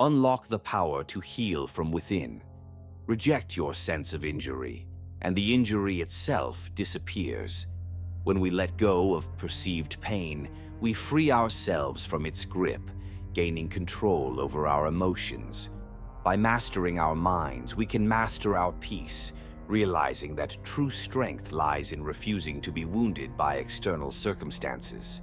Unlock the power to heal from within. Reject your sense of injury, and the injury itself disappears. When we let go of perceived pain, we free ourselves from its grip, gaining control over our emotions. By mastering our minds, we can master our peace, realizing that true strength lies in refusing to be wounded by external circumstances.